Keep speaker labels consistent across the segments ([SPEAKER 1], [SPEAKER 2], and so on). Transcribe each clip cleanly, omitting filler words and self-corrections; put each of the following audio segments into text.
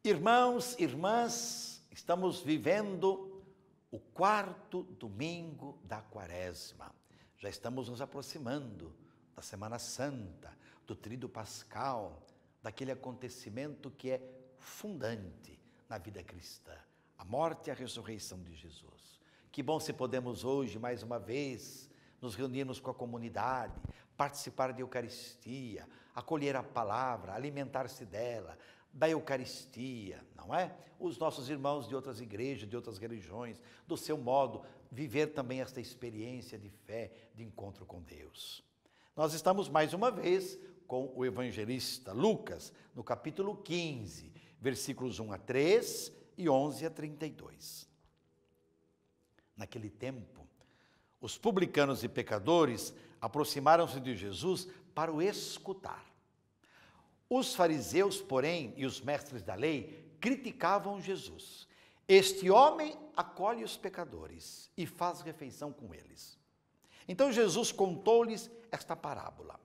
[SPEAKER 1] Irmãos, irmãs, estamos vivendo o quarto domingo da Quaresma. Já estamos nos aproximando da Semana Santa, do Tríduo Pascal, daquele acontecimento que é fundante na vida cristã, a morte e a ressurreição de Jesus. Que bom se podemos hoje, mais uma vez, nos reunirmos com a comunidade, participar da Eucaristia, acolher a palavra, alimentar-se dela, da Eucaristia, não é? Os nossos irmãos de outras igrejas, de outras religiões, do seu modo, viver também esta experiência de fé, de encontro com Deus. Nós estamos mais uma vez com o evangelista Lucas, no capítulo 15, versículos 1 a 3 e 11 a 32. Naquele tempo, os publicanos e pecadores aproximaram-se de Jesus para o escutar. Os fariseus, porém, e os mestres da lei criticavam Jesus. Este homem acolhe os pecadores e faz refeição com eles. Então Jesus contou-lhes esta parábola.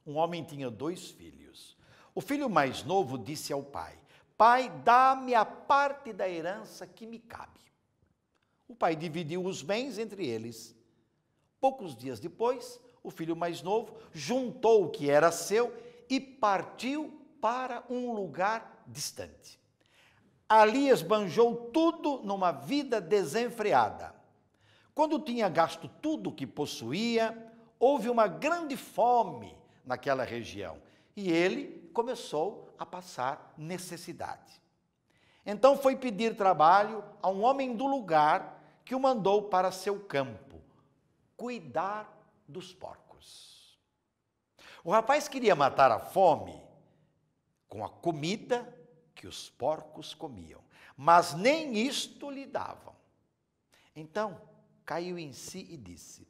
[SPEAKER 1] Um homem tinha 2 filhos. O filho mais novo disse ao pai: Pai, dá-me a parte da herança que me cabe. O pai dividiu os bens entre eles. Poucos dias depois, o filho mais novo juntou o que era seu e partiu para um lugar distante. Ali esbanjou tudo numa vida desenfreada. Quando tinha gasto tudo o que possuía, houve uma grande fome naquela região e ele começou a passar necessidade. Então foi pedir trabalho a um homem do lugar que o mandou para seu campo, cuidar dos porcos. O rapaz queria matar a fome com a comida que os porcos comiam, mas nem isto lhe davam. Então caiu em si e disse: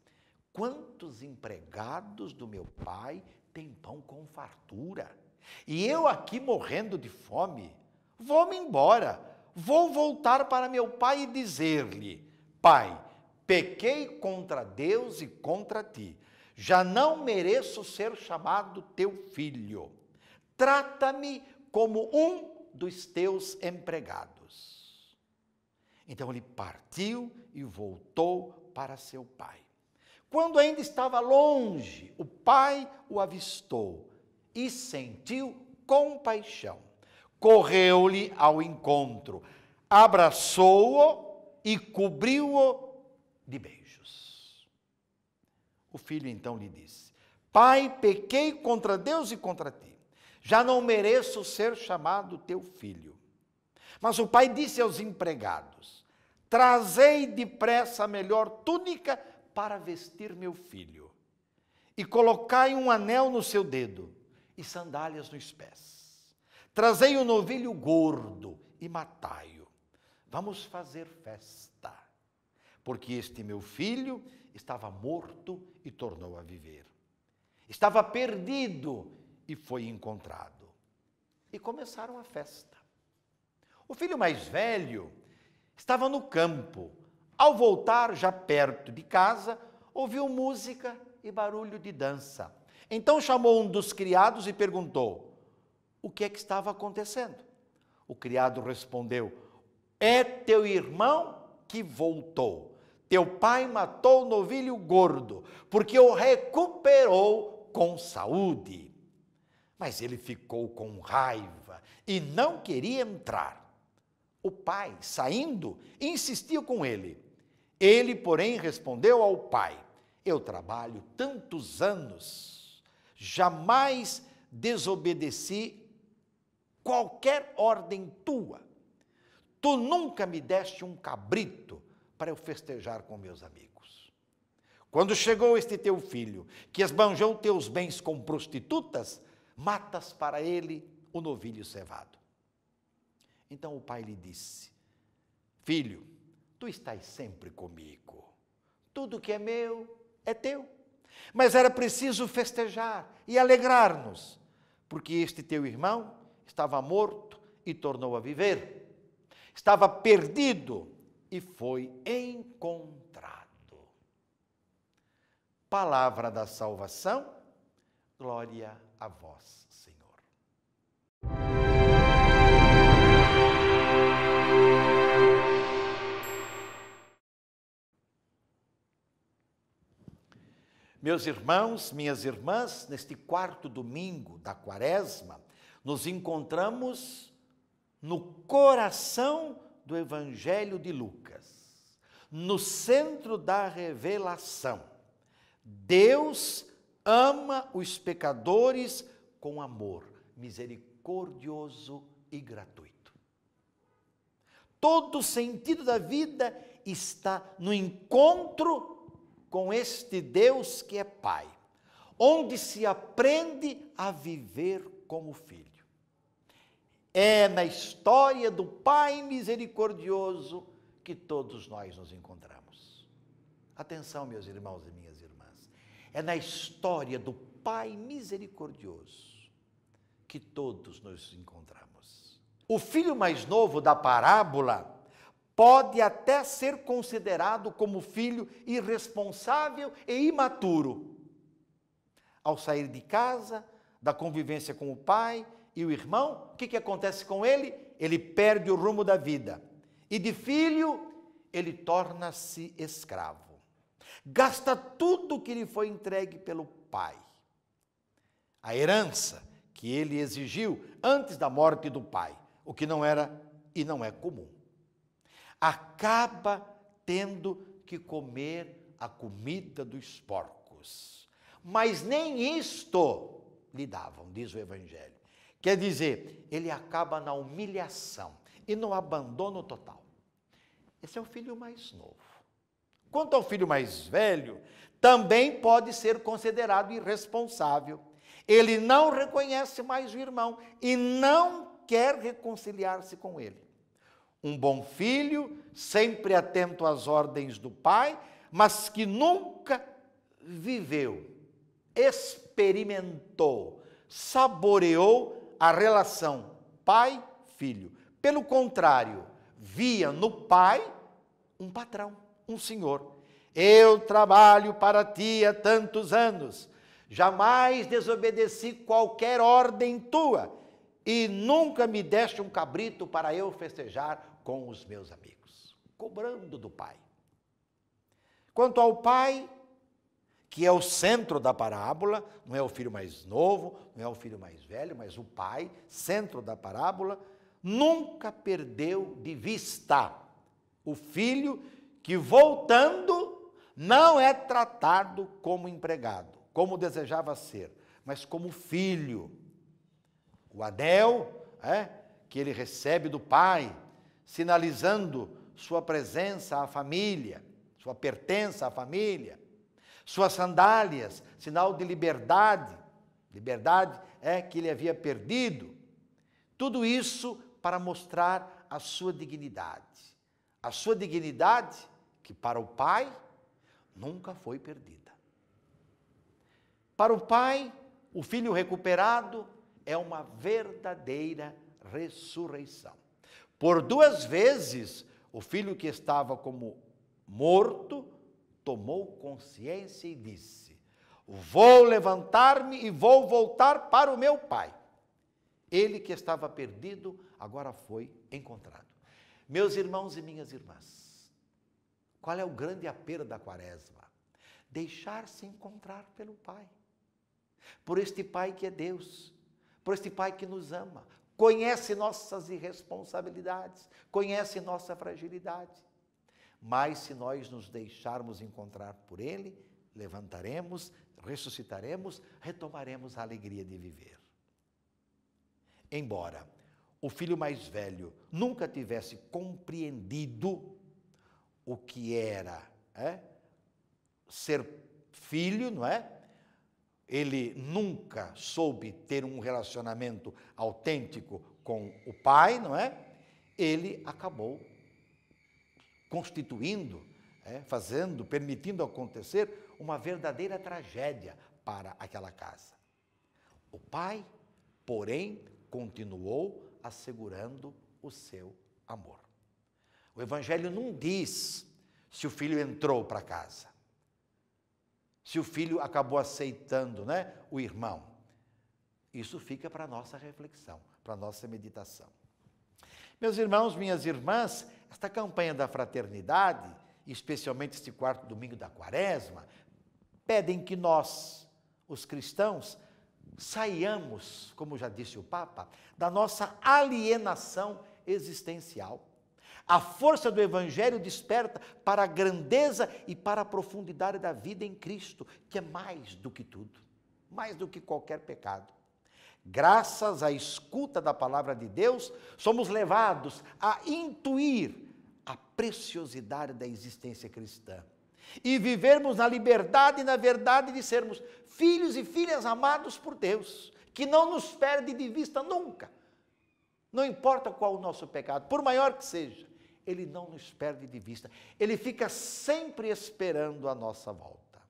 [SPEAKER 1] quantos empregados do meu pai têm pão com fartura, e eu aqui morrendo de fome? Vou-me embora, vou voltar para meu pai e dizer-lhe: Pai, pequei contra Deus e contra ti. Já não mereço ser chamado teu filho. Trata-me como um dos teus empregados. Então ele partiu e voltou para seu pai. Quando ainda estava longe, o pai o avistou e sentiu compaixão. Correu-lhe ao encontro, abraçou-o e cobriu-o de beijos. O filho então lhe disse: Pai, pequei contra Deus e contra ti. Já não mereço ser chamado teu filho. Mas o pai disse aos empregados: Trazei depressa a melhor túnica para vestir meu filho, e colocai um anel no seu dedo e sandálias nos pés. Trazei um novilho gordo e matai-o. Vamos fazer festa, porque este meu filho estava morto e tornou a viver. Estava perdido e foi encontrado. E começaram a festa. O filho mais velho estava no campo. Ao voltar, já perto de casa, ouviu música e barulho de dança. Então chamou um dos criados e perguntou: o que é que estava acontecendo? O criado respondeu: é teu irmão que voltou. Teu pai matou o novilho gordo, porque o recuperou com saúde. Mas ele ficou com raiva e não queria entrar. O pai, saindo, insistiu com ele. Ele, porém, respondeu ao pai: eu trabalho tantos anos, jamais desobedeci qualquer ordem tua. Tu nunca me deste um cabrito para eu festejar com meus amigos. Quando chegou este teu filho, que esbanjou teus bens com prostitutas, matas para ele o novilho cevado. Então o pai lhe disse: filho, tu estás sempre comigo. Tudo que é meu é teu. Mas era preciso festejar e alegrar-nos, porque este teu irmão estava morto e tornou a viver. Estava perdido e foi encontrado. Palavra da salvação, glória a vós, Senhor. Meus irmãos, minhas irmãs, neste quarto domingo da Quaresma, nos encontramos no coração do Evangelho de Lucas, no centro da revelação. Deus ama os pecadores com amor misericordioso e gratuito. Todo o sentido da vida está no encontro com este Deus que é Pai, onde se aprende a viver como filho. É na história do Pai misericordioso que todos nós nos encontramos. Atenção, meus irmãos e minhas irmãs. É na história do Pai misericordioso que todos nos encontramos. O filho mais novo da parábola pode até ser considerado como filho irresponsável e imaturo. Ao sair de casa, da convivência com o pai e o irmão, o que acontece com ele? Ele perde o rumo da vida. E de filho, ele torna-se escravo. Gasta tudo que lhe foi entregue pelo pai. A herança que ele exigiu antes da morte do pai, o que não era e não é comum. Acaba tendo que comer a comida dos porcos. Mas nem isto lhe davam, diz o Evangelho. Quer dizer, ele acaba na humilhação e no abandono total. Esse é o filho mais novo. Quanto ao filho mais velho, também pode ser considerado irresponsável. Ele não reconhece mais o irmão e não quer reconciliar-se com ele. Um bom filho, sempre atento às ordens do pai, mas que nunca viveu, experimentou, saboreou a relação pai-filho. Pelo contrário, via no pai um patrão, um senhor. Eu trabalho para ti há tantos anos, jamais desobedeci qualquer ordem tua e nunca me deste um cabrito para eu festejar com os meus amigos, cobrando do pai. Quanto ao pai, que é o centro da parábola, não é o filho mais novo, não é o filho mais velho, mas o pai, centro da parábola, nunca perdeu de vista o filho que, voltando, não é tratado como empregado, como desejava ser, mas como filho. O anel que ele recebe do pai, sinalizando sua presença à família, sua pertença à família. Suas sandálias, sinal de liberdade, liberdade que ele havia perdido. Tudo isso para mostrar a sua dignidade. A sua dignidade que para o pai nunca foi perdida. Para o pai, o filho recuperado é uma verdadeira ressurreição. Por 2 vezes, o filho que estava como morto tomou consciência e disse: vou levantar-me e vou voltar para o meu pai. Ele que estava perdido, agora foi encontrado. Meus irmãos e minhas irmãs, qual é o grande apelo da Quaresma? Deixar-se encontrar pelo Pai. Por este Pai que é Deus, por este Pai que nos ama, conhece nossas irresponsabilidades, conhece nossa fragilidade. Mas se nós nos deixarmos encontrar por Ele, levantaremos, ressuscitaremos, retomaremos a alegria de viver. Embora o filho mais velho nunca tivesse compreendido o que era ser filho, não é? Ele nunca soube ter um relacionamento autêntico com o pai, não é? Ele acabou constituindo, permitindo acontecer uma verdadeira tragédia para aquela casa. O pai, porém, continuou assegurando o seu amor. O Evangelho não diz se o filho entrou para casa, se o filho acabou aceitando, o irmão. Isso fica para a nossa reflexão, para a nossa meditação. Meus irmãos, minhas irmãs, esta campanha da fraternidade, especialmente este quarto domingo da Quaresma, pedem que nós, os cristãos, saiamos, como já disse o Papa, da nossa alienação existencial. A força do Evangelho desperta para a grandeza e para a profundidade da vida em Cristo, que é mais do que tudo, mais do que qualquer pecado. Graças à escuta da palavra de Deus, somos levados a intuir a preciosidade da existência cristã e vivermos na liberdade e na verdade de sermos filhos e filhas amados por Deus, que não nos perde de vista nunca. Não importa qual o nosso pecado, por maior que seja, Ele não nos perde de vista. Ele fica sempre esperando a nossa volta.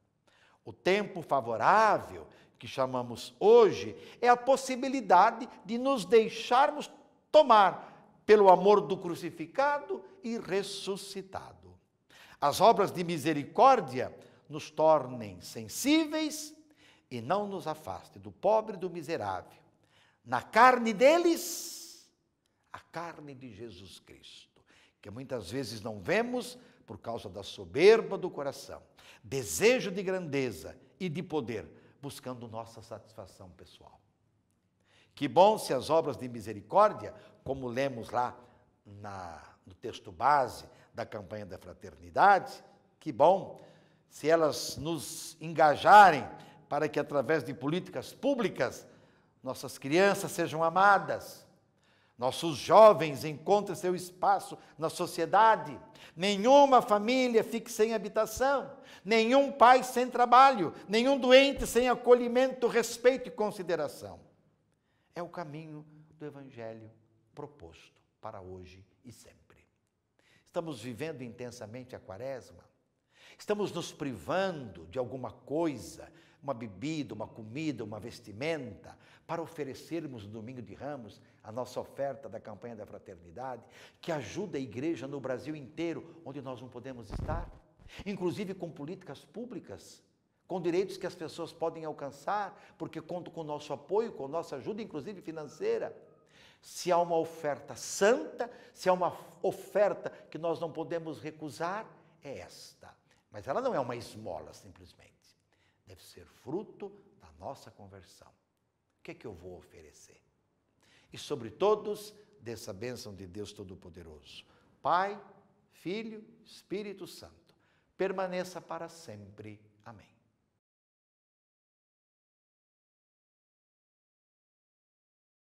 [SPEAKER 1] O tempo favorável, que chamamos hoje, é a possibilidade de nos deixarmos tomar pelo amor do crucificado e ressuscitado. As obras de misericórdia nos tornem sensíveis e não nos afastem do pobre e do miserável. Na carne deles, a carne de Jesus Cristo, que muitas vezes não vemos por causa da soberba do coração, desejo de grandeza e de poder, buscando nossa satisfação pessoal. Que bom se as obras de misericórdia, como lemos lá no texto base da campanha da fraternidade, que bom se elas nos engajarem para que através de políticas públicas nossas crianças sejam amadas, nossos jovens encontrem seu espaço na sociedade, nenhuma família fique sem habitação, nenhum pai sem trabalho, nenhum doente sem acolhimento, respeito e consideração. É o caminho do Evangelho proposto para hoje e sempre. Estamos vivendo intensamente a Quaresma, estamos nos privando de alguma coisa, uma bebida, uma comida, uma vestimenta, para oferecermos no Domingo de Ramos a nossa oferta da campanha da fraternidade, que ajuda a igreja no Brasil inteiro, onde nós não podemos estar, inclusive com políticas públicas, com direitos que as pessoas podem alcançar, porque contam com o nosso apoio, com a nossa ajuda, inclusive financeira. Se há uma oferta santa, se há uma oferta que nós não podemos recusar, é esta. Mas ela não é uma esmola, simplesmente. Deve ser fruto da nossa conversão. O que é que eu vou oferecer? E sobre todos, dessa bênção de Deus Todo-Poderoso, Pai, Filho, Espírito Santo, permaneça para sempre. Amém.